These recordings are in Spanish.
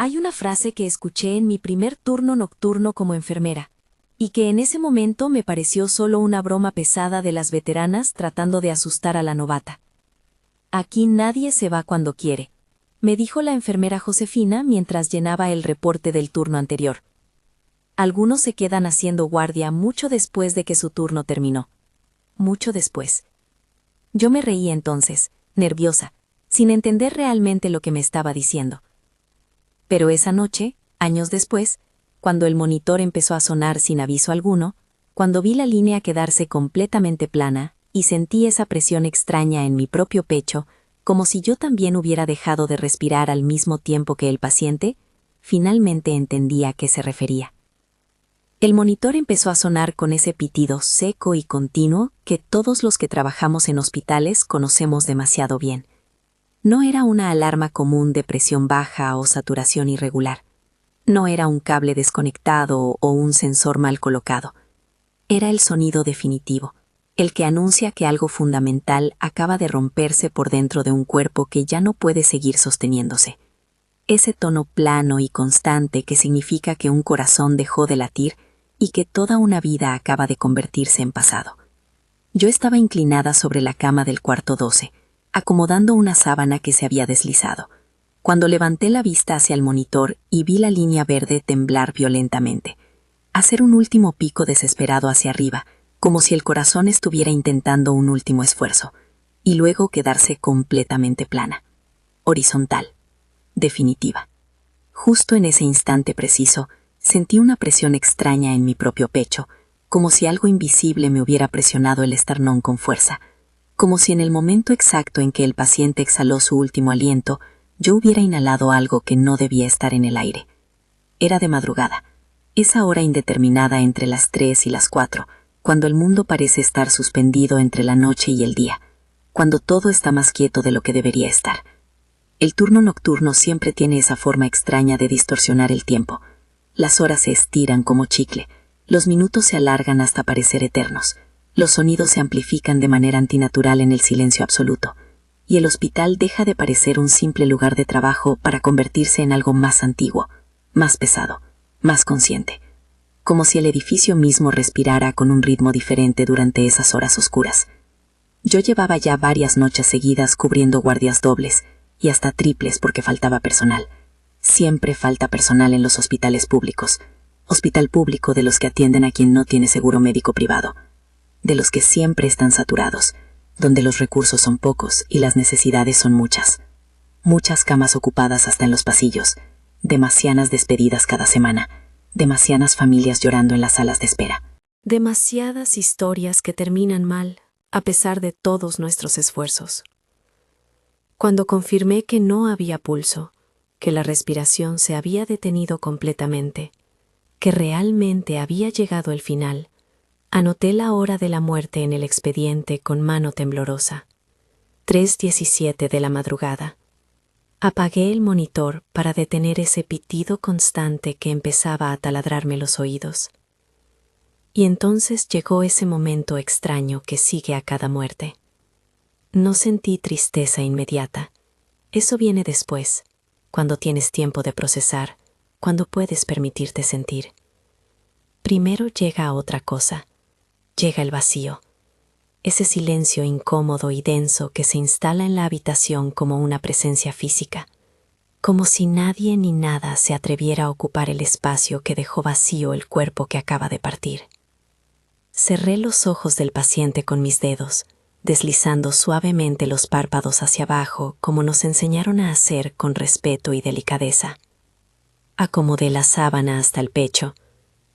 Hay una frase que escuché en mi primer turno nocturno como enfermera, y que en ese momento me pareció solo una broma pesada de las veteranas tratando de asustar a la novata. Aquí nadie se va cuando quiere, me dijo la enfermera Josefina mientras llenaba el reporte del turno anterior. Algunos se quedan haciendo guardia mucho después de que su turno terminó. Mucho después. Yo me reí entonces, nerviosa, sin entender realmente lo que me estaba diciendo. Pero esa noche, años después, cuando el monitor empezó a sonar sin aviso alguno, cuando vi la línea quedarse completamente plana y sentí esa presión extraña en mi propio pecho, como si yo también hubiera dejado de respirar al mismo tiempo que el paciente, finalmente entendí a qué se refería. El monitor empezó a sonar con ese pitido seco y continuo que todos los que trabajamos en hospitales conocemos demasiado bien. No era una alarma común de presión baja o saturación irregular. No era un cable desconectado o un sensor mal colocado. Era el sonido definitivo, el que anuncia que algo fundamental acaba de romperse por dentro de un cuerpo que ya no puede seguir sosteniéndose. Ese tono plano y constante que significa que un corazón dejó de latir y que toda una vida acaba de convertirse en pasado. Yo estaba inclinada sobre la cama del cuarto 12, acomodando una sábana que se había deslizado, cuando levanté la vista hacia el monitor y vi la línea verde temblar violentamente, hacer un último pico desesperado hacia arriba, como si el corazón estuviera intentando un último esfuerzo, y luego quedarse completamente plana, horizontal, definitiva. Justo en ese instante preciso, sentí una presión extraña en mi propio pecho, como si algo invisible me hubiera presionado el esternón con fuerza, como si en el momento exacto en que el paciente exhaló su último aliento, yo hubiera inhalado algo que no debía estar en el aire. Era de madrugada, esa hora indeterminada entre las 3 y las 4, cuando el mundo parece estar suspendido entre la noche y el día, cuando todo está más quieto de lo que debería estar. El turno nocturno siempre tiene esa forma extraña de distorsionar el tiempo. Las horas se estiran como chicle, los minutos se alargan hasta parecer eternos. Los sonidos se amplifican de manera antinatural en el silencio absoluto, y el hospital deja de parecer un simple lugar de trabajo para convertirse en algo más antiguo, más pesado, más consciente, como si el edificio mismo respirara con un ritmo diferente durante esas horas oscuras. Yo llevaba ya varias noches seguidas cubriendo guardias dobles, y hasta triples porque faltaba personal. Siempre falta personal en los hospitales públicos, hospital público de los que atienden a quien no tiene seguro médico privado, de los que siempre están saturados, donde los recursos son pocos y las necesidades son muchas. Muchas camas ocupadas hasta en los pasillos, demasiadas despedidas cada semana, demasiadas familias llorando en las salas de espera. Demasiadas historias que terminan mal, a pesar de todos nuestros esfuerzos. Cuando confirmé que no había pulso, que la respiración se había detenido completamente, que realmente había llegado el final, anoté la hora de la muerte en el expediente con mano temblorosa. 3:17 de la madrugada. Apagué el monitor para detener ese pitido constante que empezaba a taladrarme los oídos. Y entonces llegó ese momento extraño que sigue a cada muerte. No sentí tristeza inmediata. Eso viene después, cuando tienes tiempo de procesar, cuando puedes permitirte sentir. Primero llega otra cosa. Llega el vacío. Ese silencio incómodo y denso que se instala en la habitación como una presencia física, como si nadie ni nada se atreviera a ocupar el espacio que dejó vacío el cuerpo que acaba de partir. Cerré los ojos del paciente con mis dedos, deslizando suavemente los párpados hacia abajo como nos enseñaron a hacer con respeto y delicadeza. Acomodé la sábana hasta el pecho,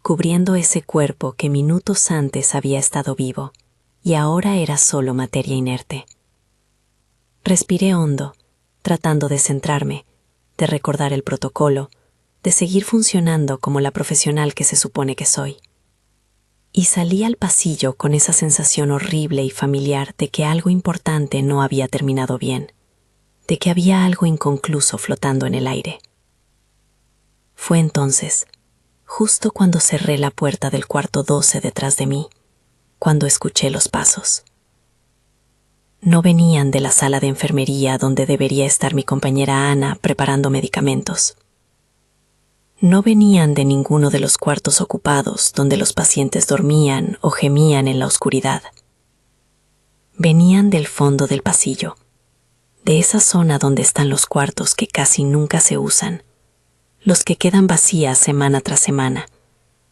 cubriendo ese cuerpo que minutos antes había estado vivo y ahora era solo materia inerte. Respiré hondo, tratando de centrarme, de recordar el protocolo, de seguir funcionando como la profesional que se supone que soy. Y salí al pasillo con esa sensación horrible y familiar de que algo importante no había terminado bien, de que había algo inconcluso flotando en el aire. Fue entonces, justo cuando cerré la puerta del cuarto 12 detrás de mí, cuando escuché los pasos. No venían de la sala de enfermería donde debería estar mi compañera Ana preparando medicamentos. No venían de ninguno de los cuartos ocupados donde los pacientes dormían o gemían en la oscuridad. Venían del fondo del pasillo, de esa zona donde están los cuartos que casi nunca se usan, los que quedan vacías semana tras semana,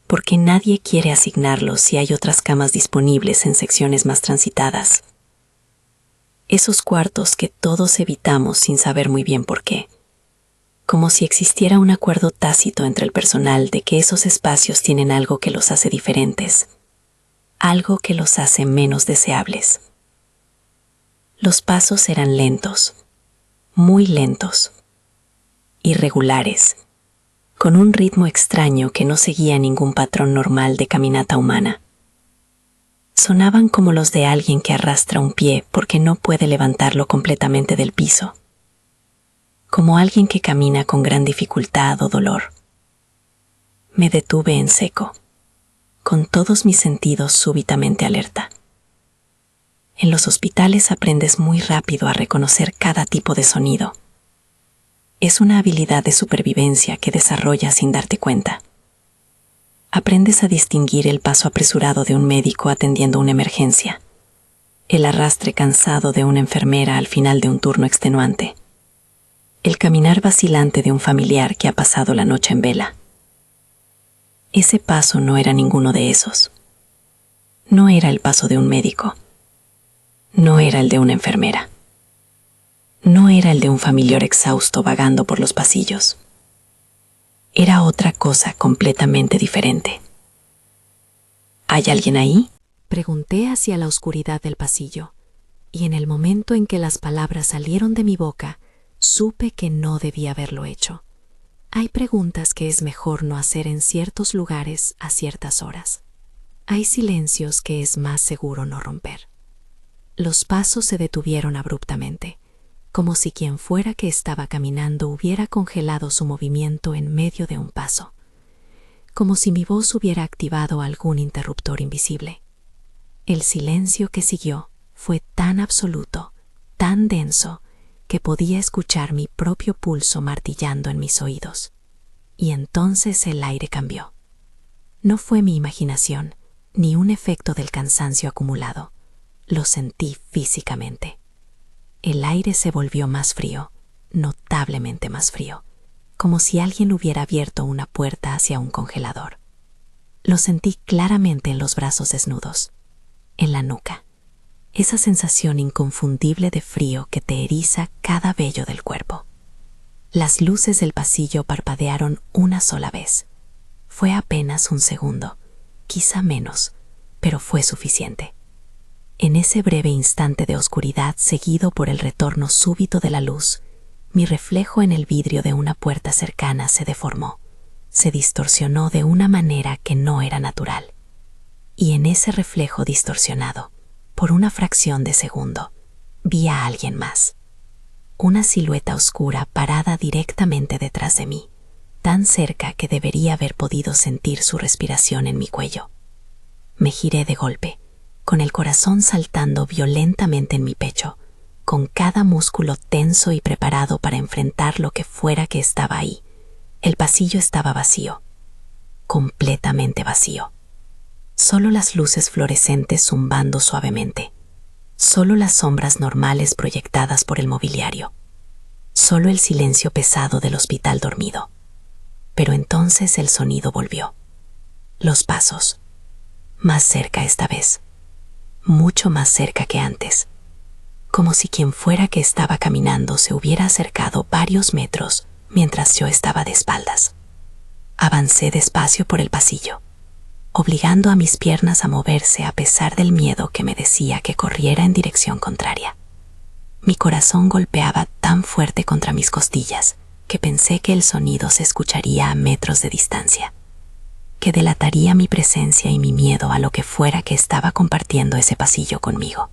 porque nadie quiere asignarlos si hay otras camas disponibles en secciones más transitadas. Esos cuartos que todos evitamos sin saber muy bien por qué, como si existiera un acuerdo tácito entre el personal de que esos espacios tienen algo que los hace diferentes, algo que los hace menos deseables. Los pasos eran lentos, muy lentos, irregulares, con un ritmo extraño que no seguía ningún patrón normal de caminata humana. Sonaban como los de alguien que arrastra un pie porque no puede levantarlo completamente del piso, como alguien que camina con gran dificultad o dolor. Me detuve en seco, con todos mis sentidos súbitamente alerta. En los hospitales aprendes muy rápido a reconocer cada tipo de sonido. Es una habilidad de supervivencia que desarrollas sin darte cuenta. Aprendes a distinguir el paso apresurado de un médico atendiendo una emergencia, el arrastre cansado de una enfermera al final de un turno extenuante, el caminar vacilante de un familiar que ha pasado la noche en vela. Ese paso no era ninguno de esos. No era el paso de un médico. No era el de una enfermera. No era el de un familiar exhausto vagando por los pasillos. Era otra cosa completamente diferente. ¿Hay alguien ahí? Pregunté hacia la oscuridad del pasillo, y en el momento en que las palabras salieron de mi boca, supe que no debía haberlo hecho. Hay preguntas que es mejor no hacer en ciertos lugares a ciertas horas. Hay silencios que es más seguro no romper. Los pasos se detuvieron abruptamente, como si quien fuera que estaba caminando hubiera congelado su movimiento en medio de un paso, como si mi voz hubiera activado algún interruptor invisible. El silencio que siguió fue tan absoluto, tan denso, que podía escuchar mi propio pulso martillando en mis oídos. Y entonces el aire cambió. No fue mi imaginación, ni un efecto del cansancio acumulado. Lo sentí físicamente. El aire se volvió más frío, notablemente más frío, como si alguien hubiera abierto una puerta hacia un congelador. Lo sentí claramente en los brazos desnudos, en la nuca. Esa sensación inconfundible de frío que te eriza cada vello del cuerpo. Las luces del pasillo parpadearon una sola vez. Fue apenas un segundo, quizá menos, pero fue suficiente. En ese breve instante de oscuridad seguido por el retorno súbito de la luz, mi reflejo en el vidrio de una puerta cercana se deformó, se distorsionó de una manera que no era natural. Y en ese reflejo distorsionado, por una fracción de segundo, vi a alguien más. Una silueta oscura parada directamente detrás de mí, tan cerca que debería haber podido sentir su respiración en mi cuello. Me giré de golpe, con el corazón saltando violentamente en mi pecho, con cada músculo tenso y preparado para enfrentar lo que fuera que estaba ahí. El pasillo estaba vacío, completamente vacío. Solo las luces fluorescentes zumbando suavemente. Solo las sombras normales proyectadas por el mobiliario. Solo el silencio pesado del hospital dormido. Pero entonces el sonido volvió. Los pasos. Más cerca esta vez. Mucho más cerca que antes. Como si quien fuera que estaba caminando se hubiera acercado varios metros mientras yo estaba de espaldas. Avancé despacio por el pasillo, obligando a mis piernas a moverse a pesar del miedo que me decía que corriera en dirección contraria. Mi corazón golpeaba tan fuerte contra mis costillas que pensé que el sonido se escucharía a metros de distancia, que delataría mi presencia y mi miedo a lo que fuera que estaba compartiendo ese pasillo conmigo.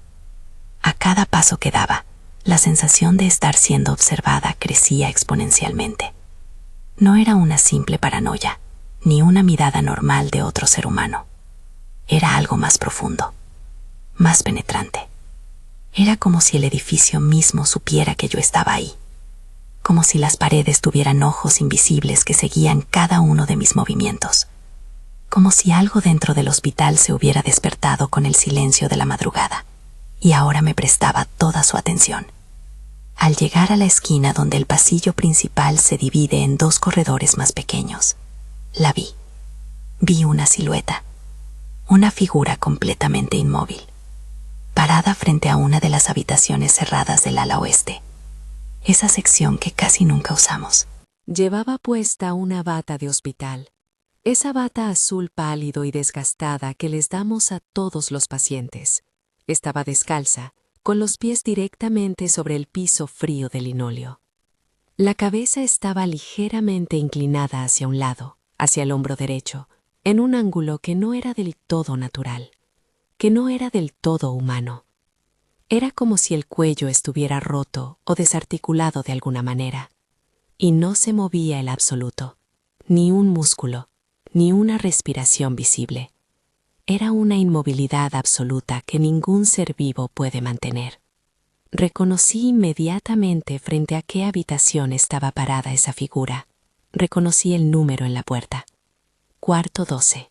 A cada paso que daba, la sensación de estar siendo observada crecía exponencialmente. No era una simple paranoia, ni una mirada normal de otro ser humano. Era algo más profundo, más penetrante. Era como si el edificio mismo supiera que yo estaba ahí, como si las paredes tuvieran ojos invisibles que seguían cada uno de mis movimientos, como si algo dentro del hospital se hubiera despertado con el silencio de la madrugada, y ahora me prestaba toda su atención. Al llegar a la esquina donde el pasillo principal se divide en dos corredores más pequeños, la vi. Vi una silueta, una figura completamente inmóvil, parada frente a una de las habitaciones cerradas del ala oeste, esa sección que casi nunca usamos. Llevaba puesta una bata de hospital, esa bata azul pálido y desgastada que les damos a todos los pacientes. Estaba descalza, con los pies directamente sobre el piso frío de linóleo. La cabeza estaba ligeramente inclinada hacia un lado, hacia el hombro derecho, en un ángulo que no era del todo natural, que no era del todo humano. Era como si el cuello estuviera roto o desarticulado de alguna manera, y no se movía en absoluto, ni un músculo, ni una respiración visible. Era una inmovilidad absoluta que ningún ser vivo puede mantener. Reconocí inmediatamente frente a qué habitación estaba parada esa figura. Reconocí el número en la puerta. Cuarto 12.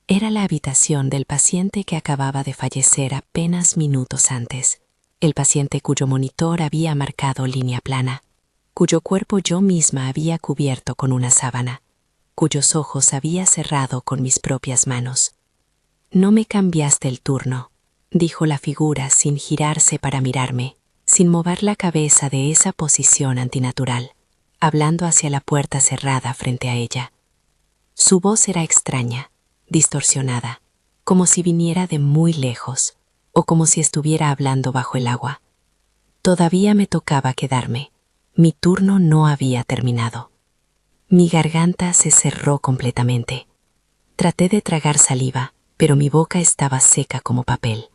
Era la habitación del paciente que acababa de fallecer apenas minutos antes, el paciente cuyo monitor había marcado línea plana, cuyo cuerpo yo misma había cubierto con una sábana, cuyos ojos había cerrado con mis propias manos. «No me cambiaste el turno», dijo la figura sin girarse para mirarme, sin mover la cabeza de esa posición antinatural, hablando hacia la puerta cerrada frente a ella. Su voz era extraña, distorsionada, como si viniera de muy lejos, o como si estuviera hablando bajo el agua. Todavía me tocaba quedarme. Mi turno no había terminado. Mi garganta se cerró completamente. Traté de tragar saliva, pero mi boca estaba seca como papel.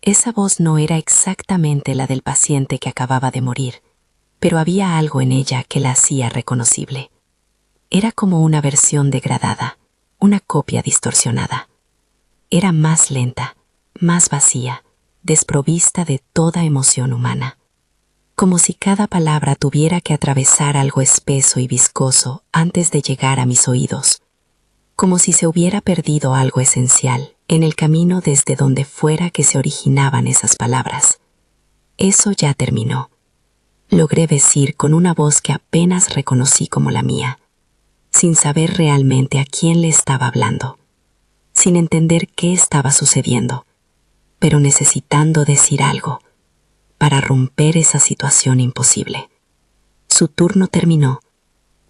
Esa voz no era exactamente la del paciente que acababa de morir, pero había algo en ella que la hacía reconocible. Era como una versión degradada, una copia distorsionada. Era más lenta, más vacía, desprovista de toda emoción humana. Como si cada palabra tuviera que atravesar algo espeso y viscoso antes de llegar a mis oídos. Como si se hubiera perdido algo esencial en el camino desde donde fuera que se originaban esas palabras. Eso ya terminó. Logré decir con una voz que apenas reconocí como la mía, sin saber realmente a quién le estaba hablando, sin entender qué estaba sucediendo, pero necesitando decir algo para romper esa situación imposible. Su turno terminó.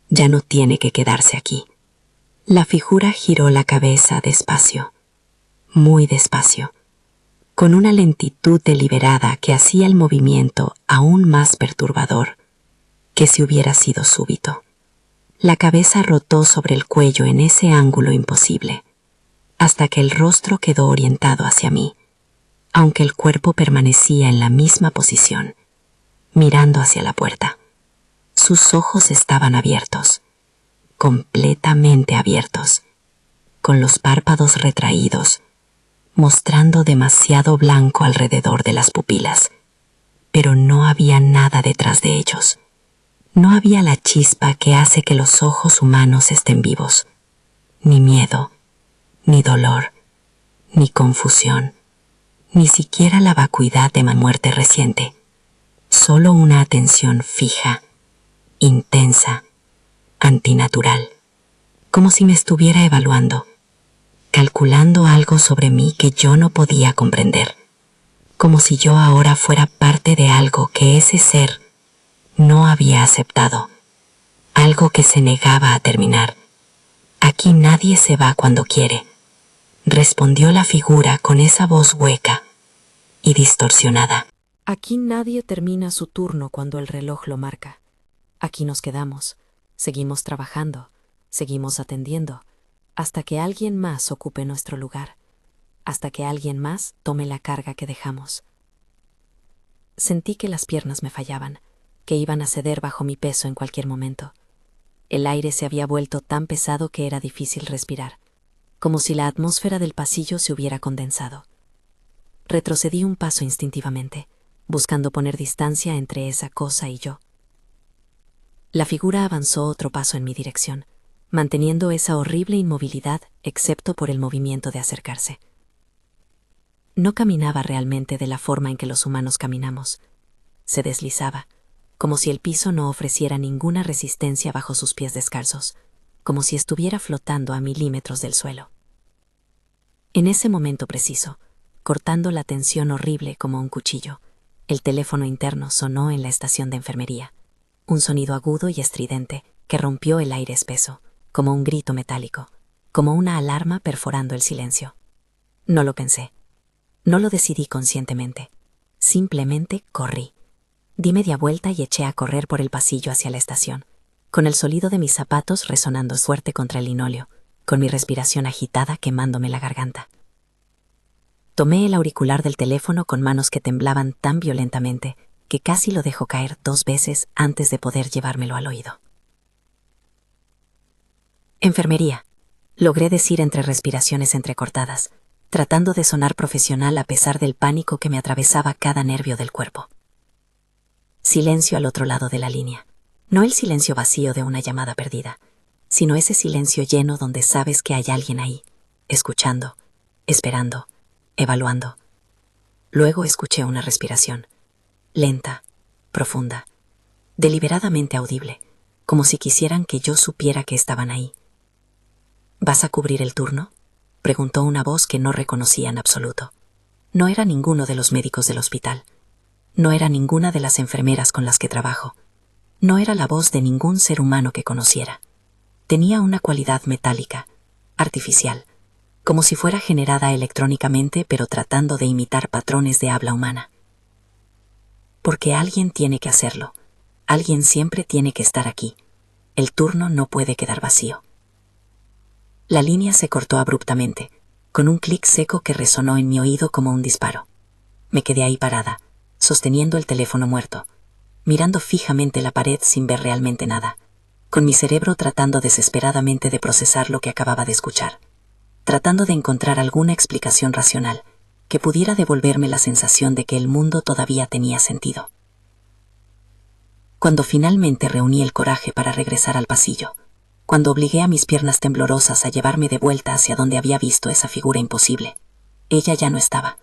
Ya no tiene que quedarse aquí. La figura giró la cabeza despacio, muy despacio, con una lentitud deliberada que hacía el movimiento aún más perturbador que si hubiera sido súbito. La cabeza rotó sobre el cuello en ese ángulo imposible, hasta que el rostro quedó orientado hacia mí, aunque el cuerpo permanecía en la misma posición, mirando hacia la puerta. Sus ojos estaban abiertos, completamente abiertos, con los párpados retraídos, mostrando demasiado blanco alrededor de las pupilas, pero no había nada detrás de ellos. No había la chispa que hace que los ojos humanos estén vivos, ni miedo, ni dolor, ni confusión, ni siquiera la vacuidad de mi muerte reciente, solo una atención fija, intensa, antinatural, como si me estuviera evaluando, calculando algo sobre mí que yo no podía comprender, como si yo ahora fuera parte de algo que ese ser no había aceptado, algo que se negaba a terminar. Aquí nadie se va cuando quiere, respondió la figura con esa voz hueca y distorsionada. Aquí nadie termina su turno cuando el reloj lo marca. Aquí nos quedamos, seguimos trabajando, seguimos atendiendo, hasta que alguien más ocupe nuestro lugar, hasta que alguien más tome la carga que dejamos. Sentí que las piernas me fallaban, que iban a ceder bajo mi peso en cualquier momento. El aire se había vuelto tan pesado que era difícil respirar, como si la atmósfera del pasillo se hubiera condensado. Retrocedí un paso instintivamente, buscando poner distancia entre esa cosa y yo. La figura avanzó otro paso en mi dirección, manteniendo esa horrible inmovilidad excepto por el movimiento de acercarse. No caminaba realmente de la forma en que los humanos caminamos. Se deslizaba, como si el piso no ofreciera ninguna resistencia bajo sus pies descalzos, como si estuviera flotando a milímetros del suelo. En ese momento preciso, cortando la tensión horrible como un cuchillo, el teléfono interno sonó en la estación de enfermería, un sonido agudo y estridente que rompió el aire espeso, como un grito metálico, como una alarma perforando el silencio. No lo pensé. No lo decidí conscientemente. Simplemente corrí. Di media vuelta y eché a correr por el pasillo hacia la estación, con el sonido de mis zapatos resonando fuerte contra el linóleo, con mi respiración agitada quemándome la garganta. Tomé el auricular del teléfono con manos que temblaban tan violentamente que casi lo dejó caer 2 veces antes de poder llevármelo al oído. Enfermería, logré decir entre respiraciones entrecortadas, tratando de sonar profesional a pesar del pánico que me atravesaba cada nervio del cuerpo. Silencio al otro lado de la línea. No el silencio vacío de una llamada perdida, sino ese silencio lleno donde sabes que hay alguien ahí, escuchando, esperando, evaluando. Luego escuché una respiración, lenta, profunda, deliberadamente audible, como si quisieran que yo supiera que estaban ahí. ¿Vas a cubrir el turno?, preguntó una voz que no reconocía en absoluto. No era ninguno de los médicos del hospital. No era ninguna de las enfermeras con las que trabajo. No era la voz de ningún ser humano que conociera. Tenía una cualidad metálica, artificial, como si fuera generada electrónicamente pero tratando de imitar patrones de habla humana. Porque alguien tiene que hacerlo. Alguien siempre tiene que estar aquí. El turno no puede quedar vacío. La línea se cortó abruptamente, con un clic seco que resonó en mi oído como un disparo. Me quedé ahí parada, sosteniendo el teléfono muerto, mirando fijamente la pared sin ver realmente nada, con mi cerebro tratando desesperadamente de procesar lo que acababa de escuchar, tratando de encontrar alguna explicación racional que pudiera devolverme la sensación de que el mundo todavía tenía sentido. Cuando finalmente reuní el coraje para regresar al pasillo, cuando obligué a mis piernas temblorosas a llevarme de vuelta hacia donde había visto esa figura imposible, ella ya no estaba.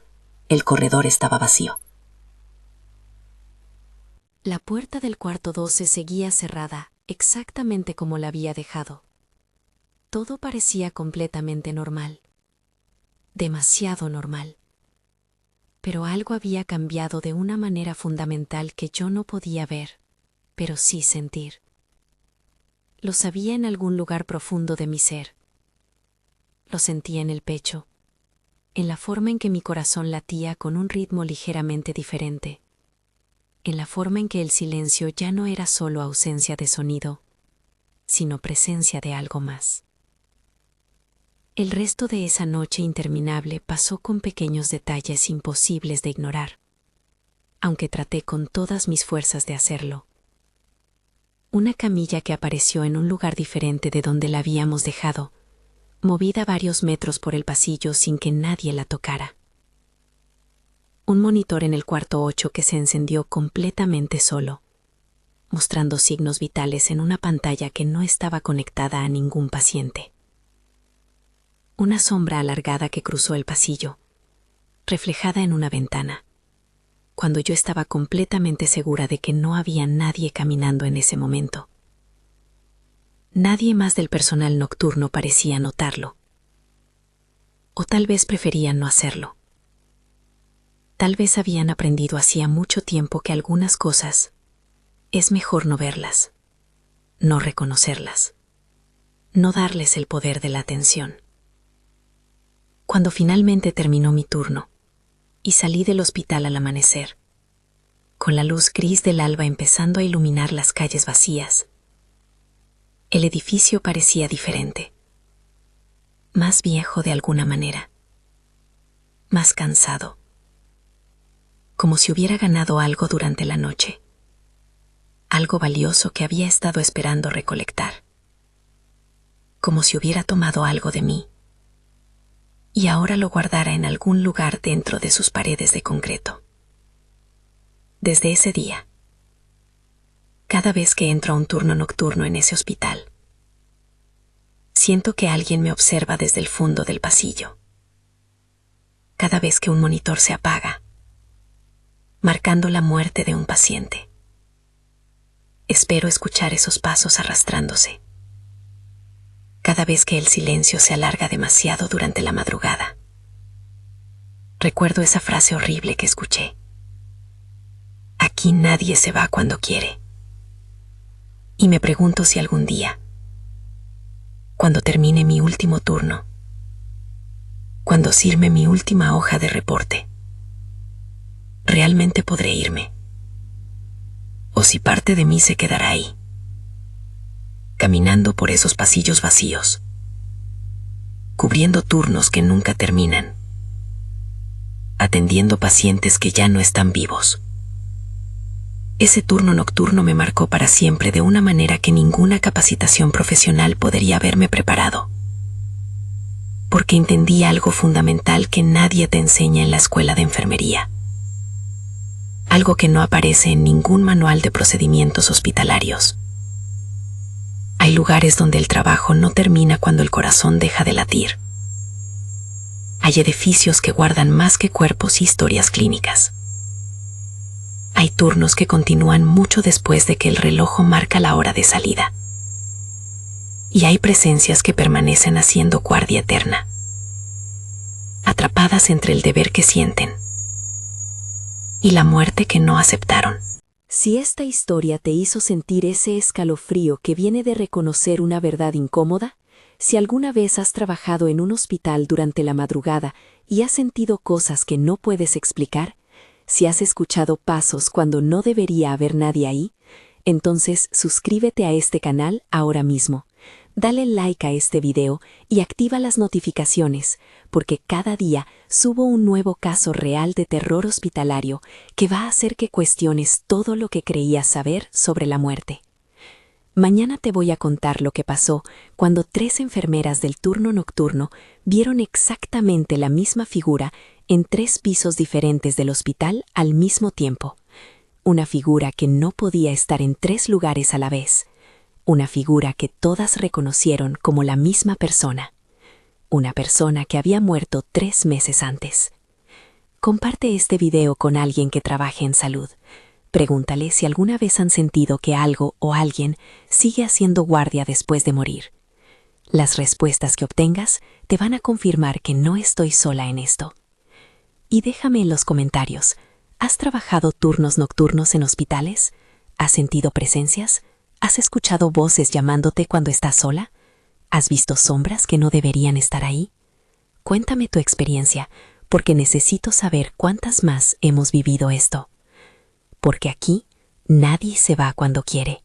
El corredor estaba vacío. La puerta del cuarto 12 seguía cerrada, exactamente como la había dejado. Todo parecía completamente normal. Demasiado normal. Pero algo había cambiado de una manera fundamental que yo no podía ver, pero sí sentir. Lo sabía en algún lugar profundo de mi ser. Lo sentía en el pecho, en la forma en que mi corazón latía con un ritmo ligeramente diferente, en la forma en que el silencio ya no era solo ausencia de sonido, sino presencia de algo más. El resto de esa noche interminable pasó con pequeños detalles imposibles de ignorar, aunque traté con todas mis fuerzas de hacerlo. Una camilla que apareció en un lugar diferente de donde la habíamos dejado, movida varios metros por el pasillo sin que nadie la tocara. Un monitor en el cuarto 8 que se encendió completamente solo, mostrando signos vitales en una pantalla que no estaba conectada a ningún paciente. Una sombra alargada que cruzó el pasillo, reflejada en una ventana, cuando yo estaba completamente segura de que no había nadie caminando en ese momento. Nadie más del personal nocturno parecía notarlo. O tal vez preferían no hacerlo. Tal vez habían aprendido hacía mucho tiempo que algunas cosas es mejor no verlas, no reconocerlas, no darles el poder de la atención. Cuando finalmente terminó mi turno y salí del hospital al amanecer, con la luz gris del alba empezando a iluminar las calles vacías, el edificio parecía diferente, más viejo de alguna manera, más cansado, como si hubiera ganado algo durante la noche, algo valioso que había estado esperando recolectar, como si hubiera tomado algo de mí y ahora lo guardara en algún lugar dentro de sus paredes de concreto. Desde ese día, Cada vez que entro a un turno nocturno en ese hospital, siento que alguien me observa desde el fondo del pasillo. Cada vez que un monitor se apaga, marcando la muerte de un paciente, espero escuchar esos pasos arrastrándose. Cada vez que el silencio se alarga demasiado durante la madrugada, recuerdo esa frase horrible que escuché: aquí nadie se va cuando quiere. Y me pregunto si algún día, cuando termine mi último turno, cuando firme mi última hoja de reporte, realmente podré irme, o si parte de mí se quedará ahí, caminando por esos pasillos vacíos, cubriendo turnos que nunca terminan, atendiendo pacientes que ya no están vivos. Ese turno nocturno me marcó para siempre de una manera que ninguna capacitación profesional podría haberme preparado, porque entendí algo fundamental que nadie te enseña en la escuela de enfermería, algo que no aparece en ningún manual de procedimientos hospitalarios. Hay lugares donde el trabajo no termina cuando el corazón deja de latir. Hay edificios que guardan más que cuerpos y historias clínicas. Hay turnos que continúan mucho después de que el reloj marca la hora de salida. Y hay presencias que permanecen haciendo guardia eterna, atrapadas entre el deber que sienten y la muerte que no aceptaron. Si esta historia te hizo sentir ese escalofrío que viene de reconocer una verdad incómoda, si alguna vez has trabajado en un hospital durante la madrugada y has sentido cosas que no puedes explicar, si has escuchado pasos cuando no debería haber nadie ahí, entonces suscríbete a este canal ahora mismo. Dale like a este video y activa las notificaciones, porque cada día subo un nuevo caso real de terror hospitalario que va a hacer que cuestiones todo lo que creías saber sobre la muerte. Mañana te voy a contar lo que pasó cuando 3 enfermeras del turno nocturno vieron exactamente la misma figura en 3 pisos diferentes del hospital al mismo tiempo. Una figura que no podía estar en 3 lugares a la vez. Una figura que todas reconocieron como la misma persona. Una persona que había muerto 3 meses antes. Comparte este video con alguien que trabaje en salud. Pregúntale si alguna vez han sentido que algo o alguien sigue haciendo guardia después de morir. Las respuestas que obtengas te van a confirmar que no estoy sola en esto. Y déjame en los comentarios, ¿has trabajado turnos nocturnos en hospitales? ¿Has sentido presencias? ¿Has escuchado voces llamándote cuando estás sola? ¿Has visto sombras que no deberían estar ahí? Cuéntame tu experiencia, porque necesito saber cuántas más hemos vivido esto. Porque aquí nadie se va cuando quiere,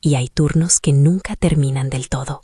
y hay turnos que nunca terminan del todo.